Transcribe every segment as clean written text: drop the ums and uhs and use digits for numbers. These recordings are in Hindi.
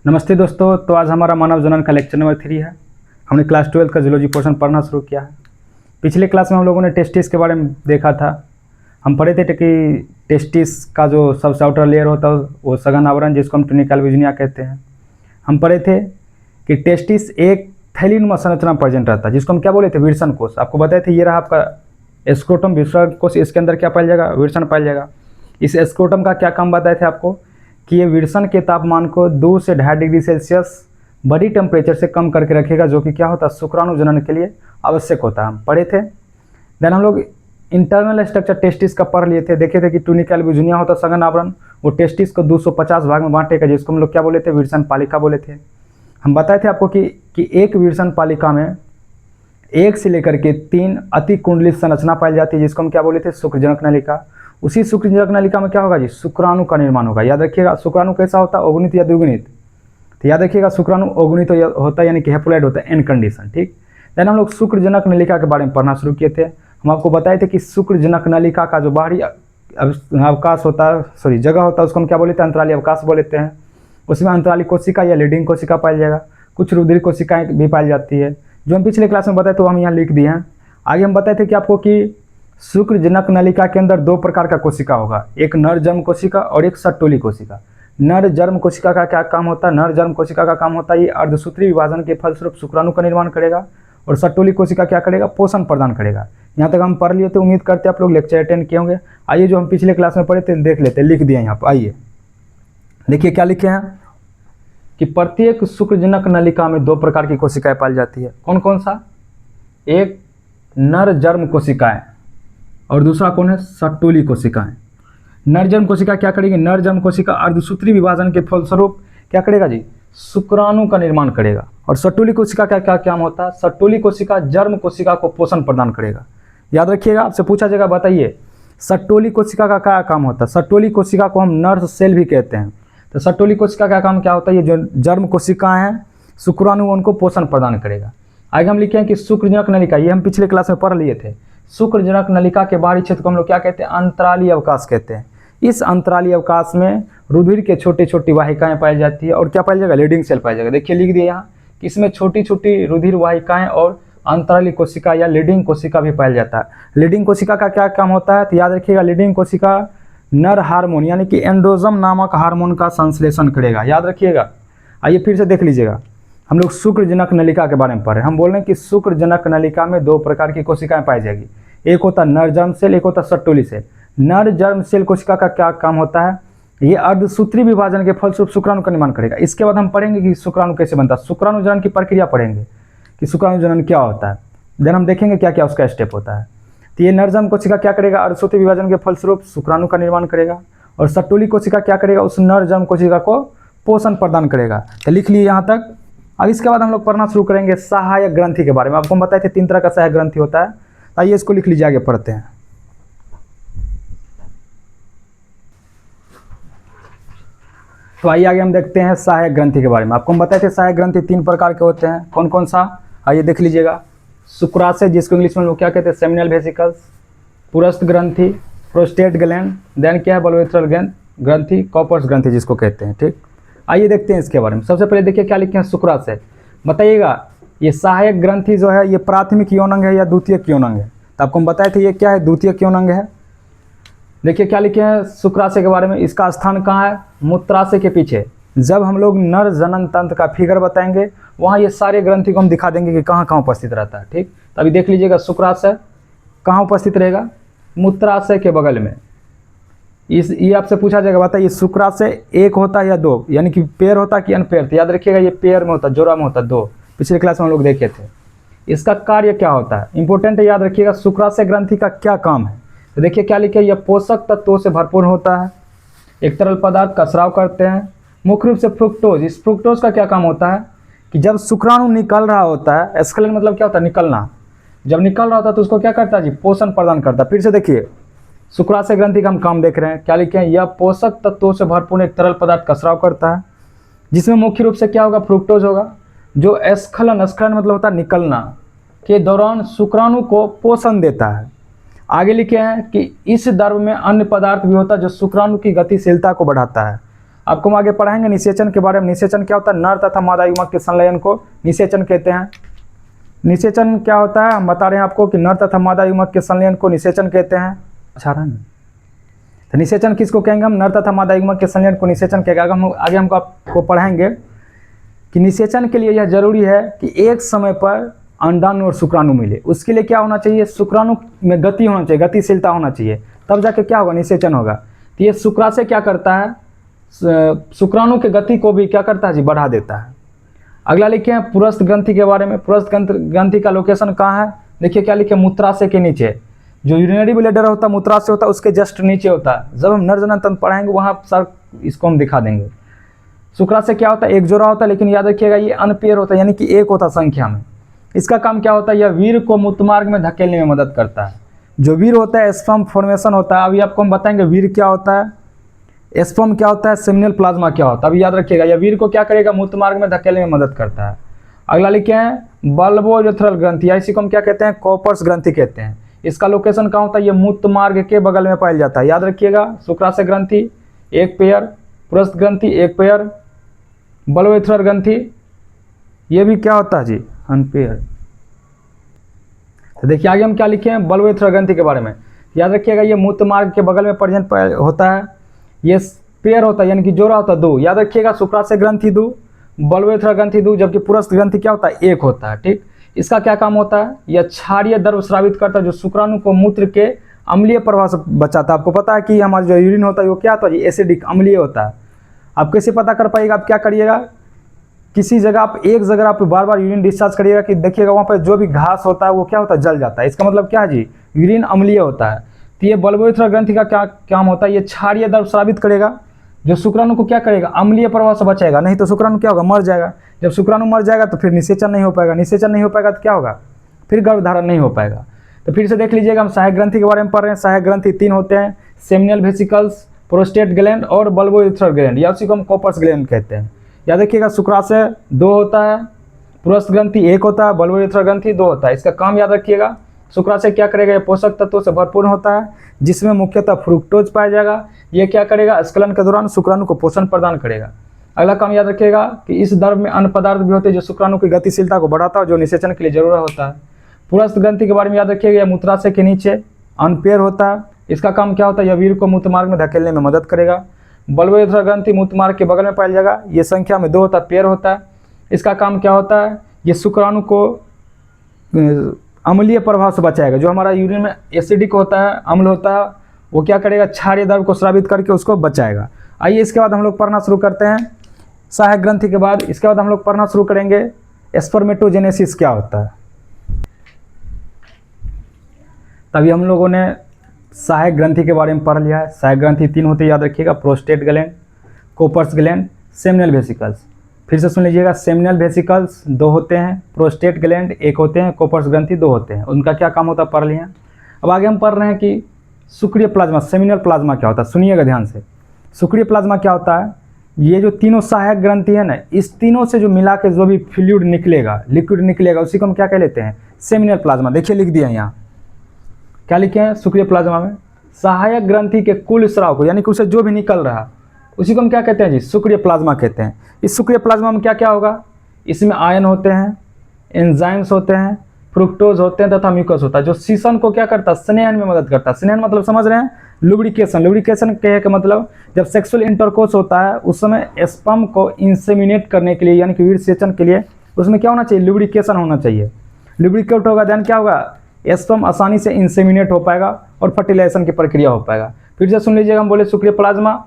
नमस्ते दोस्तों। तो आज हमारा मानव जनन का लेक्चर नंबर 3 है। हमने क्लास 12 का जूलॉजी पोर्शन पढ़ना शुरू किया है। पिछले क्लास में हम लोगों ने टेस्टिस के बारे में देखा था। हम पढ़े थे कि टेस्टिस का जो सबसे आउटर लेयर होता है वो सघन आवरण, जिसको हम ट्यूनिकल विजुनिया कहते हैं। हम पढ़े थे कि टेस्टिस एक थैलीनुमा संरचना प्रेजेंट रहता है, जिसको हम क्या बोले थे, विल्सन कोष। आपको बताए थे ये रहा आपका स्क्रोटम विल्सन कोष। इसके अंदर क्या पाया जाएगा, विल्सन पाया जाएगा। इस स्क्रोटम का क्या काम बताए थे आपको कि ये विल्सन के तापमान को 2 से 2.5 डिग्री सेल्सियस बॉडी टेम्परेचर से कम करके रखेगा, जो कि क्या होता है, शुक्राणु जनन के लिए आवश्यक होता है। हम पढ़े थे। देन हम लोग इंटरनल स्ट्रक्चर टेस्टिस का पढ़ लिए थे। देखे थे कि ट्यूनिकल विजुनिया होता सघन आवरण, वो टेस्टिस को 250 भाग में बांटेगा, जिसको हम लोग क्या बोले थे, विल्सन पालिका बोले थे। हम बताए थे आपको कि एक विल्सन पालिका में 1 से लेकर के 3 अति कुंडलित संरचना पाई जाती है, जिसको हम क्या बोले थे, शुक्रजनक नलिका। उसी शुक्रजनक नलिका में क्या होगा जी, शुक्राणु का निर्माण होगा। याद रखिएगा, शुक्राणु कैसा होता है, अगुणित या द्विगुणित। तो याद रखिएगा, शुक्राणु अगुणित होता है, यानी कि हैप्लोइड होता है, एन कंडीशन। ठीक। देन हम लोग शुक्रजनक नलिका के बारे में पढ़ना शुरू किए थे। हम आपको बताए थे कि शुक्रजनक नलिका का जो बाहरी अवकाश होता है, जगह होता है, उसको हम क्या बोले थे, अंतराली अवकाश बोलते हैं। उसमें अंतराली कोशिका या लीडिंग कोशिका पाई जाएगा। कुछ रुधिर कोशिकाएं भी पाई जाती है, जो हम पिछले क्लास में बताए तो हम यहाँ लिख दिए हैं। आगे हम बताए थे कि आपको कि शुक्रजनक नलिका के अंदर 2 प्रकार का कोशिका होगा, एक नर जर्म कोशिका और एक सट्टोली कोशिका। नर जर्म कोशिका का क्या काम होता है, नर जर्म कोशिका का काम होता है ये अर्धसूत्री विभाजन के फलस्वरूप शुक्राणु का निर्माण करेगा, और सट्टोली कोशिका क्या करेगा, पोषण प्रदान करेगा। यहाँ तक हम पढ़ लिए थे। उम्मीद करते हैं आप लोग लेक्चर अटेंड किए होंगे। आइए जो हम पिछले क्लास में पढ़े थे देख लेते हैं, लिख दिए यहाँ पर। आइए देखिए क्या लिखे हैं कि प्रत्येक शुक्रजनक नलिका में 2 प्रकार की कोशिकाएं पाई जाती है। कौन कौन सा, एक नर जर्म कोशिकाएं और दूसरा कौन है, सट्टोली कोशिकाएं। नरजर्म कोशिका क्या करेगी, नरजर्म कोशिका अर्धसूत्री विभाजन के फलस्वरूप क्या करेगा जी, शुक्राणु का निर्माण करेगा। और सट्टोली कोशिका का क्या काम होता है, सट्टोली कोशिका जर्म कोशिका को पोषण प्रदान करेगा। याद रखिएगा, आपसे पूछा जाएगा, बताइए सट्टोली कोशिका का क्या काम होता है। सट्टोली कोशिका को हम नर्व सेल भी कहते हैं। तो सट्टोली कोशिका का काम क्या होता है, ये जो जर्म कोशिकाएं हैं शुक्राणु उनको पोषण प्रदान करेगा। आगे हम लिखे हैं कि शुक्रजनक नलिका, ये हम पिछले क्लास में पढ़ लिए थे। शुक्रजनक नलिका के बाहरी क्षेत्र को हम लोग क्या कहते हैं, अंतराली अवकाश कहते हैं। इस अंतराली अवकाश में रुधिर के छोटी छोटी वाहिकाएं पाई जाती है, और क्या पाई जाएगा, लीडिंग सेल पाई जाएगा। देखिए लिख दिए यहाँ कि इसमें छोटी छोटी रुधिर वाहिकाएं और अंतराली कोशिका या लीडिंग कोशिका भी पाया जाता है। लीडिंग कोशिका का क्या काम होता है, तो याद रखिएगा, लीडिंग कोशिका नर हार्मोन यानी कि एंड्रोजन नामक हार्मोन का संश्लेषण करेगा। याद रखिएगा। आइए फिर से देख लीजिएगा, हम लोग शुक्रजनक नलिका के बारे में पढ़ रहे हैं। हम बोल रहे हैं कि शुक्रजनक नलिका में 2 प्रकार की कोशिकाएं पाई जाएगी, एक होता है नर जर्म सेल, एक होता है सट्टोली सेल। नर जर्म सेल कोशिका का क्या काम होता है, ये अर्धसूत्री विभाजन के फलस्वरूप शुक्राणु का निर्माण करेगा। इसके बाद हम पढ़ेंगे कि शुक्राणु कैसे बनता है, शुक्राणु जनन की प्रक्रिया पढ़ेंगे कि शुक्राणु जनन क्या होता है। देन हम देखेंगे क्या क्या उसका स्टेप होता है। तो ये नर जर्म कोशिका क्या करेगा, अर्धसूत्री विभाजन के फलस्वरूप शुक्राणु का निर्माण करेगा, और सट्टोली कोशिका क्या करेगा, उस नर जर्म कोशिका को पोषण प्रदान करेगा। तो लिख लिए यहाँ तक। अब इसके बाद हम लोग पढ़ना शुरू करेंगे सहायक ग्रंथि के बारे में। आपको हम बताए थे 3 तरह का सहायक ग्रंथि होता है। आइए इसको लिख लीजिए, आगे पढ़ते हैं। तो आइए आगे हम देखते हैं सहायक ग्रंथि के बारे में। आपको हम बताए थे सहायक ग्रंथि 3 प्रकार के होते हैं। कौन कौन सा, आइए देख लीजिएगा। शुक्राशय, जिसको इंग्लिश में लोग क्या कहते हैं, सेमिनल वेसिकल्स, पुरस्थ ग्रंथि, प्रोस्टेट ग्लैंड, देन क्या है, बल्वेट्रल ग्रंथि, कॉपर्स ग्रंथि जिसको कहते हैं। ठीक। आइए देखते हैं इसके बारे में। सबसे पहले देखिए क्या लिखे हैं, शुक्राशय। बताइएगा ये सहायक ग्रंथि जो है ये प्राथमिक यौनांग है या द्वितीयक यौनांग है। तो आपको हम बताए थे ये क्या है, द्वितीयक यौनांग है। देखिए क्या लिखे हैं शुक्राशय के बारे में, इसका स्थान कहाँ है, मूत्राशय के पीछे। जब हम लोग नर जनन तंत्र का फिगर बताएंगे वहाँ ये सारे ग्रंथि को हम दिखा देंगे कि कहाँ कहाँ उपस्थित रहता है। ठीक। तो अभी देख लीजिएगा शुक्राशय कहाँ उपस्थित रहेगा, मूत्राशय के बगल में। ये आपसे पूछा जाएगा, बताइए शुक्राशय 1 होता है या 2, यानी कि पेयर होता है कि अनपेयर। तो याद रखिएगा ये पेयर में होता है, जोड़ा में होता है 2। पिछले क्लास में हम लोग देखे थे। इसका कार्य क्या होता है, इंपॉर्टेंट है, याद रखिएगा शुक्राशय ग्रंथि का क्या काम है। तो देखिए क्या लिखे, यह पोषक तत्वों से भरपूर होता है, एक तरल पदार्थ का स्राव करते हैं, मुख्य रूप से फ्रुक्टोज। इस फ्रुक्टोज का क्या काम होता है कि जब शुक्राणु निकल रहा होता है, एक्सक्लेन मतलब क्या होता है, निकलना। जब निकल रहा होता है तो उसको क्या करता है जी, पोषण प्रदान करता है। फिर से देखिए शुक्राशय ग्रंथि का हम काम देख रहे हैं। क्या लिखे हैं, यह पोषक तत्वों से भरपूर एक तरल पदार्थ का स्राव करता है, जिसमें मुख्य रूप से क्या होगा, फ्रुक्टोज होगा, जो स्खलन मतलब होता है निकलना के दौरान शुक्राणु को पोषण देता है। आगे लिखे हैं कि इस द्रव में अन्य पदार्थ भी होता है जो शुक्राणु की गतिशीलता को बढ़ाता है। आपको हम आगे पढ़ाएंगे निषेचन के बारे में। निषेचन क्या होता है, नर तथा मादा युग्मक के संलयन को निषेचन कहते हैं। निषेचन क्या होता है, हम बता रहे हैं आपको कि नर तथा मादा युग्मक के संलयन को निषेचन कहते हैं। अच्छा रहा ना, तो निषेचन किसको कहेंगे हम, नर तथा मादा युग्मक के संलयन को निषेचन कहेंगे। आगे हमको आपको पढ़ाएंगे कि निषेचन के लिए यह जरूरी है कि एक समय पर अंडाणु और शुक्राणु मिले। उसके लिए क्या होना चाहिए, शुक्राणु में गति होना चाहिए, गतिशीलता होना चाहिए, तब जाके क्या होगा, निषेचन होगा। तो ये शुक्राशय क्या करता है, शुक्राणु के गति को भी क्या करता है जी, बढ़ा देता है। अगला लिखे हैं पुरस्थ ग्रंथि के बारे में। पुरस्थ ग्रंथि का लोकेशन कहाँ है, देखिए क्या लिखे, मूत्राशय के नीचे। जो यूरिनरी ब्लैडर होता है मूत्राशय होता है उसके जस्ट नीचे होता है। जब हम नर जनन तंत्र पढ़ाएंगे वहाँ सर इसको हम दिखा देंगे। शुक्राशय क्या होता है, एक जोड़ा होता है, लेकिन याद रखिएगा ये अनपेयर होता है, यानी कि एक होता है संख्या में। इसका काम क्या होता है, यह वीर्य को मूत्रमार्ग में धकेलने में मदद करता है। जो वीर्य होता है स्पर्म फॉर्मेशन होता है। अभी आपको हम बताएंगे वीर्य क्या होता है, स्पर्म क्या होता है, सेमिनल प्लाज्मा क्या होता है। अभी याद रखिएगा यह वीर्य को क्या करेगा, मूत्रमार्ग में धकेलने में मदद करता है। अगला लिखे हैं बल्बोयूरेथ्रल ग्रंथि, या इसी को हम क्या कहते हैं, कॉपर्स ग्रंथि कहते हैं। इसका लोकेशन कहाँ होता है, ये मूत्रमार्ग के बगल में पाया जाता है। याद रखिएगा शुक्राशय ग्रंथि एक पेयर, पुरस्थ ग्रंथि एक पेयर, बल्बोयूरेथ्रल ग्रंथि ये भी क्या होता है जी, अनपेयर। तो देखिए आगे हम क्या लिखे हैं, बल्बोयूरेथ्रल ग्रंथि के बारे में। याद रखिएगा ये मूत्रमार्ग के बगल में प्रेजेंट होता है। ये पेयर होता है यानी कि जोड़ा होता है दो। याद रखिएगा शुक्राशय ग्रंथि दो, बल्बोयूरेथ्रल ग्रंथि दो, जबकि पुरस्थ ग्रंथि क्या होता है, एक होता है। ठीक, इसका क्या काम होता है, यह क्षारीय द्रव स्रावित करता है जो शुक्राणु को मूत्र के अम्लीय प्रभाव से बचाता है। आपको पता है कि हमारा जो यूरिन होता है वो क्या होता है, एसिडिक अम्लीय होता है। आप कैसे पता कर पाइएगा, आप क्या करिएगा, किसी जगह आप एक जगह आप बार बार यूरिन डिस्चार्ज करिएगा कि देखिएगा वहाँ पर जो भी घास होता है वो क्या होता है, जल जाता है। इसका मतलब क्या है जी, यूरिन अम्लीय होता है। तो ये बल्बोयूरेथ्रल ग्रंथि का क्या काम होता है, ये क्षारीय द्रव स्रावित करेगा जो शुक्राणु को क्या करेगा, अम्लीय प्रभाव से बचाएगा। नहीं तो शुक्राणु क्या होगा, मर जाएगा। जब शुक्राणु मर जाएगा तो फिर निषेचन नहीं हो पाएगा, निषेचन नहीं हो पाएगा तो क्या होगा, फिर गर्भधारण नहीं हो पाएगा। तो फिर से देख लीजिएगा, हम सहायक ग्रंथि के बारे में पढ़ रहे हैं। सहायक ग्रंथि तीन होते हैं, सेमिनल वेसिकल्स, प्रोस्टेट ग्लैंड और बल्बोयूरेथ्रल ग्लैंड, या उसी को हम कॉपर्स ग्लैंड कहते हैं। याद रखिएगा शुक्राशय दो होता है, पुरस्थ ग्रंथि एक होता है, बल्बोयूरेथ्रल ग्रंथि दो होता है। इसका काम याद रखिएगा, शुक्राशय क्या करेगा, ये पोषक तत्वों से भरपूर होता है जिसमें मुख्यतः फ्रुक्टोज पाया जाएगा। ये क्या करेगा, स्खलन के दौरान शुक्राणु को पोषण प्रदान करेगा। अगला काम याद रखिएगा कि इस द्रव में अन्य पदार्थ भी होते हैं जो शुक्राणु की गतिशीलता को बढ़ाता है, जो निषेचन के लिए जरूरत होता है। पुरस्थ ग्रंथि के बारे में याद रखिएगा, यह मूत्राशय के नीचे अनपेयर होता है। इसका काम क्या होता है, यह वीर्य को मूत्रमार्ग में धकेलने में मदद करेगा। बल्बोयूरेथ्रल ग्रंथि मूत्रमार्ग के बगल में पाया जाएगा, ये संख्या में दो होता है, पेयर होता है। इसका काम क्या होता है, ये शुक्राणु को अम्लीय प्रभाव से बचाएगा। जो हमारा यूरिन में एसिडिक होता है, अम्ल होता है, वो क्या करेगा, क्षारीय द्रव को स्रावित करके उसको बचाएगा। आइए इसके बाद हम लोग पढ़ना शुरू करते हैं सहायक ग्रंथि के बाद। इसके बाद हम लोग पढ़ना शुरू करेंगे स्पर्मेटोजेनेसिस क्या होता है। तभी हम लोगों ने सहायक ग्रंथि के बारे में पढ़ लिया है। सहायक ग्रंथि तीन होते याद रखिएगा, prostate gland, Cowper's gland, seminal vesicles. फिर से सुन लीजिएगा, सेमिनल वेसिकल्स दो होते हैं, प्रोस्टेट ग्लैंड एक होते हैं, कोपर्स ग्रंथि दो होते हैं। उनका क्या काम होता है पढ़ लिया। अब आगे हम पढ़ रहे हैं कि शुक्रिय प्लाज्मा, सेमिनल प्लाज्मा क्या होता है। सुनिएगा ध्यान से, शुक्रिय प्लाज्मा क्या होता है, ये जो तीनों सहायक ग्रंथि है ना, इस तीनों से जो मिला के जो भी फ्लूइड निकलेगा, लिक्विड निकलेगा, उसी को हम क्या कह लेते हैं, सेमिनल प्लाज्मा। देखिए लिख दिया यहाँ, क्या लिखे हैं, शुक्रिय प्लाज्मा में सहायक ग्रंथि के कुल स्राव को, यानी कि उसे जो भी निकल रहा उसी को हम क्या कहते हैं जी, शुक्रिय प्लाज्मा कहते हैं। इस शुक्रिय प्लाज्मा में क्या क्या होगा, इसमें आयन होते हैं, एंजाइम्स होते हैं, फ्रुक्टोज होते हैं तथा म्यूकस होता है, जो शीशन को क्या करता है, स्नेहन में मदद करता है। स्नेहन मतलब समझ रहे हैं, लुब्रिकेशन। लुब्रिकेशन कहे का मतलब जब सेक्सुअल इंटरकोर्स होता है उस समय स्पर्म को इंसेमिनेट करने के लिए, यानी कि वीर्यसेचन के लिए उसमें क्या होना चाहिए, लुब्रिकेशन होना चाहिए। लुब्रिकेट होगा देन क्या होगा, स्पर्म आसानी से इंसेमिनेट हो पाएगा और फर्टिलाइजेशन की प्रक्रिया हो पाएगा। फिर से सुन लीजिएगा, हम बोले शुक्रिय प्लाज्मा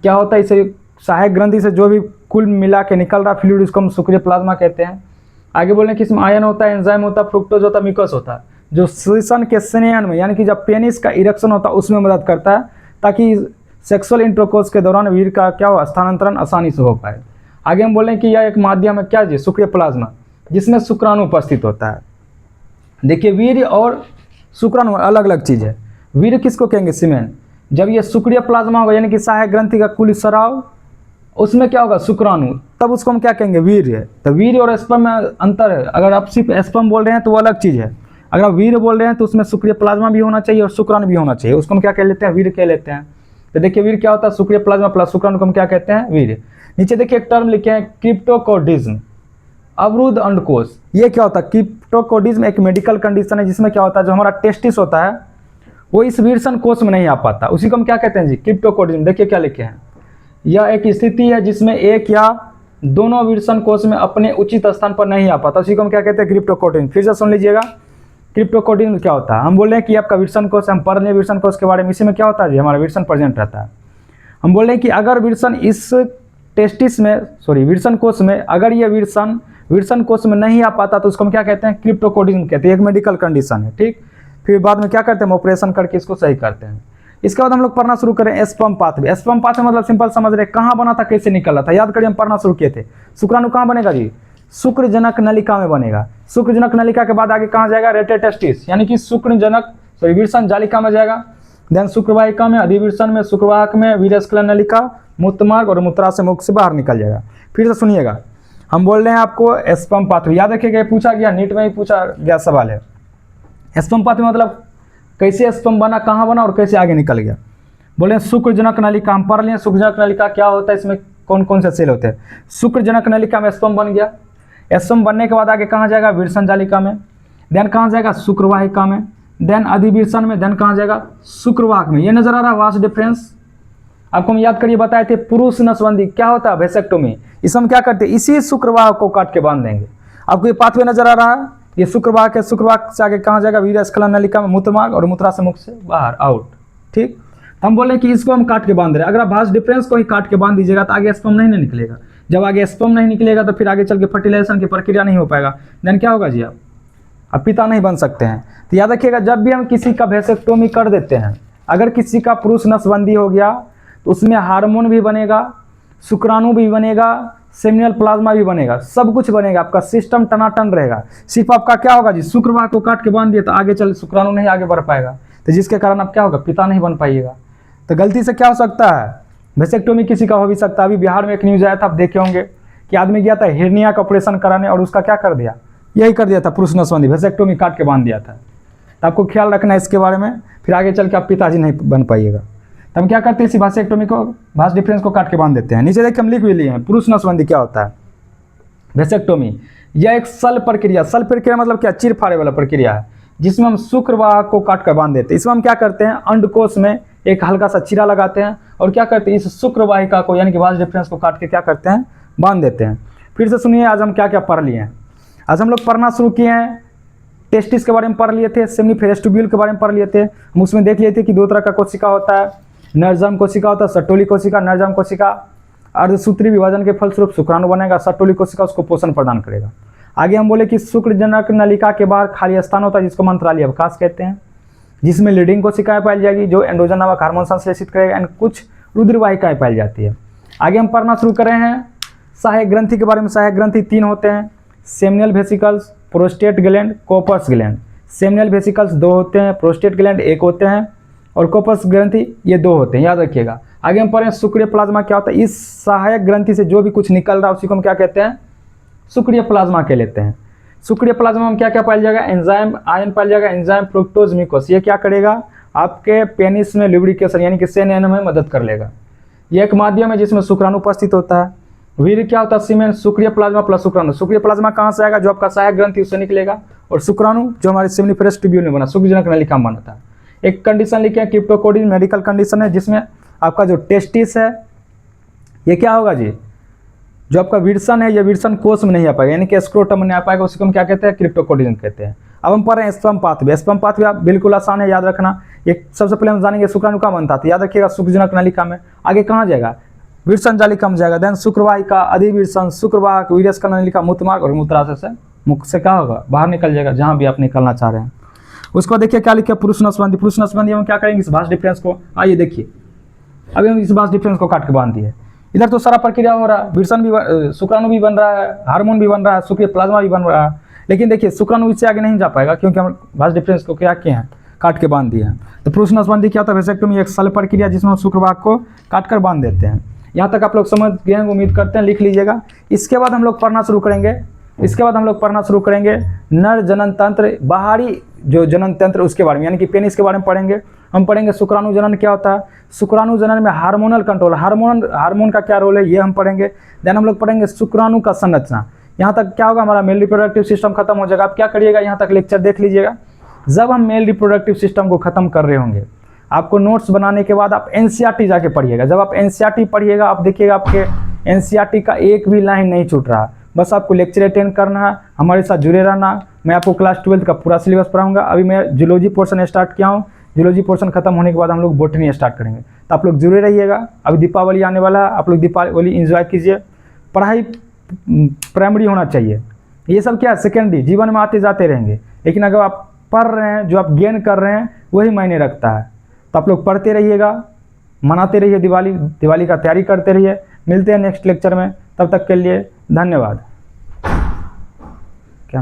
क्या होता है, इसे सहायक ग्रंथि से जो भी कुल मिला के निकल रहा फ्लूइड उसको हम शुक्रिय प्लाज्मा कहते हैं। आगे बोलें कि इसमें आयन होता है, एंजाइम होता है, फ्रुक्टोज होता है, म्यूकस होता है, जो शीशन के स्नेहन में, यानी कि जब पेनिस का इरेक्शन होता है उसमें मदद करता है, ताकि सेक्सुअल इंटरकोर्स के दौरान वीर्य का क्या हो, स्थानांतरण आसानी से हो पाए। आगे हम बोलें कि यह एक माध्यम है क्या जी, शुक्रिय प्लाज्मा, जिसमें शुक्राणु उपस्थित होता है। देखिए वीर्य और शुक्राणु अलग अलग चीज़ है। वीर्य किसको कहेंगे, सीमेन। जब ये शुक्रिय प्लाज्मा होगा, यानी कि सहायक ग्रंथि का कुल स्राव, उसमें क्या होगा, शुक्राणु, तब उसको हम क्या कहेंगे, वीर्य। तो वीर्य और स्पर्म में अंतर है। अगर आप सिर्फ स्पर्म बोल रहे हैं तो वो अलग चीज़ है, अगर आप वीर्य बोल रहे हैं तो उसमें शुक्रिय प्लाज्मा भी होना चाहिए और शुक्राणु भी होना चाहिए, उसको हम क्या कह लेते हैं, वीर्य कह लेते हैं। तो देखिए वीर क्या होता है, शुक्रिय प्लाज्मा प्लस शुक्राणु को हम क्या कहते हैं, वीर। नीचे देखिए एक टर्म लिखे हैं क्रिप्टोकोडिज्म, अवरुद्ध अंडकोश। ये क्या होता है, क्रिप्टोकोडिज्म एक मेडिकल कंडीशन है जिसमें क्या होता है, जो हमारा टेस्टिस होता है वो इस विरसन कोश में नहीं आ पाता, उसी को हम क्या कहते हैं जी, क्रिप्टोकोडिज्म। देखिए क्या लिखे हैं, यह एक स्थिति है जिसमें एक या दोनों विरसन कोश में अपने उचित स्थान पर नहीं आ पाता, उसी को हम क्या कहते हैं, क्रिप्टोकोडिज्म। फिर से सुन लीजिएगा, क्रिप्टोकोडिज्म क्या होता है। हम बोल रहे हैं कि आपका विरसन कोश, हम पढ़ लें विरसन कोश के बारे में, इसी में क्या होता है जी, हमारा विरसन प्रेजेंट रहता है। हम बोल रहे हैं कि अगर विरसन इस टेस्टिस में, सॉरी विरसन कोश में, अगर ये विरसन कोश में नहीं आ पाता तो उसको हम क्या कहते हैं, क्रिप्टोकोडिज्म कहते हैं, एक मेडिकल कंडीशन है, ठीक। फिर बाद में क्या करते हैं, ऑपरेशन करके इसको सही करते हैं। इसके बाद हम लोग पढ़ना शुरू करें स्पर्म पाथवे। स्पर्म पाथवे मतलब सिंपल समझ रहे, कहाँ बना था, कैसे निकला था, याद करिए हम पढ़ना शुरू किए थे। शुक्राणु कहाँ बनेगा जी, शुक्रजनक नलिका में बनेगा। शुक्रजनक नलिका के बाद आगे कहाँ जाएगा, रेटेटेस्टिस, यानी कि शुक्रजनक सॉरी विरसन जालिका में जाएगा। देन शुक्रवाहिका में, अधिविरसन में, शुक्रवाहक में, वीर्यस्खलन नलिका, मूत्रमार्ग और मूत्राशय मुख से बाहर निकल जाएगा। फिर से सुनिएगा, हम बोल रहे हैं आपको स्पर्म पाथवे, याद रखिएगा, पूछा गया नीट में ही पूछा गया सवाल है। स्पर्म पाथवे मतलब कैसे स्पर्म बना, कहाँ बना और कैसे आगे निकल गया। बोले शुक्रजनक नलिका, हम पढ़ लिए शुक्रजनक नलिका क्या होता है, इसमें कौन कौन से सेल होते हैं। शुक्रजनक नलिका में स्पर्म बन गया, स्पर्म बनने के बाद आगे कहाँ जाएगा, विरसन जालिका में। देन कहाँ जाएगा, शुक्रवाहिका में। देन अधिविरसन में। देन कहाँ जाएगा, शुक्रवाहक में। ये नजर आ रहा है वास्ट डिफरेंस, आपको हम याद करिए बताए थे, पुरुष नसबंदी क्या होता है, वेसेक्टोमी। इसमें हम क्या करते हैं, इसी शुक्रवाहक को काट के बांध देंगे। आपको ये पाथवे नजर आ रहा है, ये शुक्रवाहक है, शुक्रवाहक से आगे कहाँ जाएगा, वीर्यस्खलन नलिका में, मूत्रमार्ग और मूत्राशय मुख से बाहर आउट, ठीक। तो हम बोले कि इसको हम काट के बांध रहे हैं। अगर आप भास्ट डिफरेंस को ही काट के बांध दीजिएगा तो आगे स्पर्म नहीं निकलेगा। जब आगे स्पर्म नहीं निकलेगा तो फिर आगे चल के फर्टिलाइजेशन की प्रक्रिया नहीं हो पाएगा। देन क्या होगा जी, आप पिता नहीं बन सकते हैं। तो याद रखिएगा, जब भी हम किसी का वेसेक्टोमी कर देते हैं, अगर किसी का पुरुष नसबंदी हो गया तो उसमें हार्मोन भी बनेगा, शुक्राणु भी बनेगा, सेमिनल प्लाज्मा भी बनेगा, सब कुछ बनेगा, आपका सिस्टम टनाटन रहेगा। सिर्फ आपका क्या होगा जी, शुक्रवाहक को काट के बांध दिया तो आगे चल शुक्राणु नहीं आगे बढ़ पाएगा, तो जिसके कारण आप क्या होगा, पिता नहीं बन पाइएगा। तो गलती से क्या हो सकता है, वेसेक्टोमी किसी का हो भी सकता है। अभी बिहार में एक न्यूज आया था, आप देखे होंगे कि आदमी गया था हिरनिया का ऑपरेशन कराने और उसका क्या कर दिया, यही कर दिया था, पुरुष नसबंदी, वेसेक्टोमी काट के बांध दिया था। तो आपको ख्याल रखना है इसके बारे में, फिर आगे चल के आप पिताजी नहीं बन पाइएगा। तो हम क्या करते हैं, इसी वेसेक्टोमी को, भास्ट डिफरेंस को काट के बांध देते हैं। नीचे देखिए हम लिख भी लिए हैं, पुरुष नसबंदी क्या होता है, वेसेक्टोमी। यह एक सल प्रक्रिया, सल प्रक्रिया मतलब क्या, चीर फाड़े वाला प्रक्रिया है, जिसमें हम शुक्रवाहक को काट कर बांध देते हैं। इसमें हम क्या करते हैं, अंडकोश में एक हल्का सा चीरा लगाते हैं और क्या करते हैं, इस शुक्रवाहिका को यानी कि भास्ट डिफरेंस को काट के क्या करते हैं, बांध देते हैं। फिर से सुनिए, आज हम क्या क्या पढ़ लिए हैं। आज हम लोग पढ़ना शुरू किए हैं, टेस्टिस के बारे में पढ़ लिए थे, सेमिनिफेरस ट्यूब्यूल के बारे में पढ़ लिए थे। हम उसमें देख लिए थे कि दो तरह का कोशिका होता है, नरजर्म कोशिका होता है, सटोली कोशिका। नरजर्म कोशिका अर्धसूत्री विभाजन के फलस्वरूप शुक्राणु बनेगा, सटोली कोशिका उसको पोषण प्रदान करेगा। आगे हम बोले कि शुक्रजनक नलिका के बाहर खाली स्थान होता है जिसको मंत्रालय अवकाश कहते हैं, जिसमें लीडिंग कोशिकाएं पाई जाएगी जो एंड्रोजन नामक हार्मोन संश्लेषित करेगा, एंड कुछ रुधिरवाहिकाएं पाई जाती है। आगे हम पढ़ना शुरू कर रहे हैं सहायक ग्रंथि के बारे में। सहायक ग्रंथि 3 होते हैं, seminal vesicles, prostate gland, Cowper's gland. Seminal vesicles 2 होते हैं, प्रोस्टेट ग्लैंड 1 होते हैं और कोपर्स ग्रंथि ये 2 होते हैं, याद रखिएगा। आगे हम पढ़ें शुक्रिय प्लाज्मा क्या होता है। इस सहायक ग्रंथि से जो भी कुछ निकल रहा है उसी को हम क्या कहते हैं, शुक्रिय प्लाज्मा कह लेते हैं। शुक्रिय प्लाज्मा में क्या क्या पाया जाएगा, एंजाइम आयन पाया जाएगा, एंजाइम फ्रुक्टोज म्यूकोस। ये क्या करेगा, आपके पेनिस में लुब्रिकेशन यानी कि सेन में मदद कर लेगा। ये एक माध्यम है जिसमें शुक्राणु उपस्थित होता है। वीर्य क्या होता है, सीमेन, शुक्रिय प्लाज्मा प्लस शुक्राणु। शुक्रिय प्लाज्मा कहाँ से आएगा, जो आपका सहायक ग्रंथि उससे निकलेगा, और शुक्राणु जो हमारे सेमिनिफेरस ट्यूब्यूल में बना, शुक्रजनक नलिका में बना था। एक कंडीशन लिखे हैं, क्रिप्टोकोडिज्म मेडिकल कंडीशन है, जिसमें आपका जो टेस्टिस है ये क्या होगा जी, जो आपका विरसन है ये विरसन कोश में नहीं आ पाएगा, यानी कि स्क्रोटम में नहीं आ पाएगा, उसको हम क्या कहते हैं, क्रिप्टोकोडिज्म कहते हैं। अब हम पढ़ रहे हैं स्पर्म पाथवे। स्पर्म पाथवे आप बिल्कुल आसान है याद रखना। एक सबसे पहले हम जानेंगे शुक्राणु का बनता था, याद रखिएगा शुक्रजनक नलिका में। आगे कहाँ जाएगा, विरसन जालिका में जाएगा। देन शुक्रवाहिका, अधिविरसन, शुक्रवाहक, वीर्यस्खलन नलिका, मूत्रमार्ग और मूत्राशय से मुख से क्या होगा, बाहर निकल जाएगा जहाँ भी आप निकलना चाह रहे हैं। उसको देखिए क्या लिखे, पुरुष नसबंदी। पुरुष नसबंदी हम क्या करेंगे, इस भास्ट डिफरेंस को, आइए देखिए, अभी हम इस भास्ट डिफरेंस को काट के बांध दिए। इधर तो सारा प्रक्रिया हो रहा है, विरसन भी, शुक्राणु भी बन रहा है, हार्मोन भी बन रहा है, शुक्रिय प्लाज्मा भी बन रहा है, लेकिन देखिए शुक्राणु इससे आगे नहीं जा पाएगा क्योंकि हम भास्ट डिफरेंस को क्या किए हैं, काट के बांध दिए हैं। तो पुरुष नसबंदी क्या होता है, वेसेक्टोमी एक सल प्रक्रिया जिसमें हम शुक्रवाहक को काट कर बांध देते हैं। यहाँ तक आप लोग समझ गए हैं, उम्मीद करते हैं, लिख लीजिएगा। इसके बाद हम लोग पढ़ना शुरू करेंगे नर जनन तंत्र, बाहरी जो जनन तंत्र उसके बारे में, यानी कि पेनिस के बारे में पढ़ेंगे। हम पढ़ेंगे शुक्राणु जनन क्या होता है, शुक्राणु जनन में हार्मोनल कंट्रोल, हार्मोन का क्या रोल है ये हम पढ़ेंगे। देन हम लोग पढ़ेंगे शुक्राणु का संरचना। यहाँ तक क्या होगा, हमारा मेल रिप्रोडक्टिव सिस्टम खत्म हो जाएगा। आप क्या करिएगा, यहाँ तक लेक्चर देख लीजिएगा। जब हम मेल रिप्रोडक्टिव सिस्टम को खत्म कर रहे होंगे, आपको नोट्स बनाने के बाद आप एनसीईआरटी जाके पढ़िएगा। जब आप एनसीईआरटी पढ़िएगा, आप देखिएगा आपके एनसीईआरटी का एक भी लाइन नहीं छूट रहा। बस आपको लेक्चर अटेंड करना है, हमारे साथ जुड़े रहना। मैं आपको क्लास 12 का पूरा सिलेबस पढ़ाऊंगा। अभी मैं जूलॉजी पोर्शन स्टार्ट किया हूँ, जूलॉजी पोर्शन खत्म होने के बाद हम लोग बॉटनी स्टार्ट करेंगे। तो आप लोग जुड़े रहिएगा। अभी दीपावली आने वाला है, आप लोग दीपावली एंजॉय कीजिए। पढ़ाई प्राइमरी होना चाहिए, ये सब क्या सेकेंडरी, जीवन में आते जाते रहेंगे। लेकिन अगर आप पढ़ रहे हैं, जो आप गेन कर रहे हैं, वही मायने रखता है। तो आप लोग पढ़ते रहिएगा, मनाते रहिए, दिवाली का तैयारी करते रहिए। मिलते हैं नेक्स्ट लेक्चर में, तब तक के लिए धन्यवाद। क्या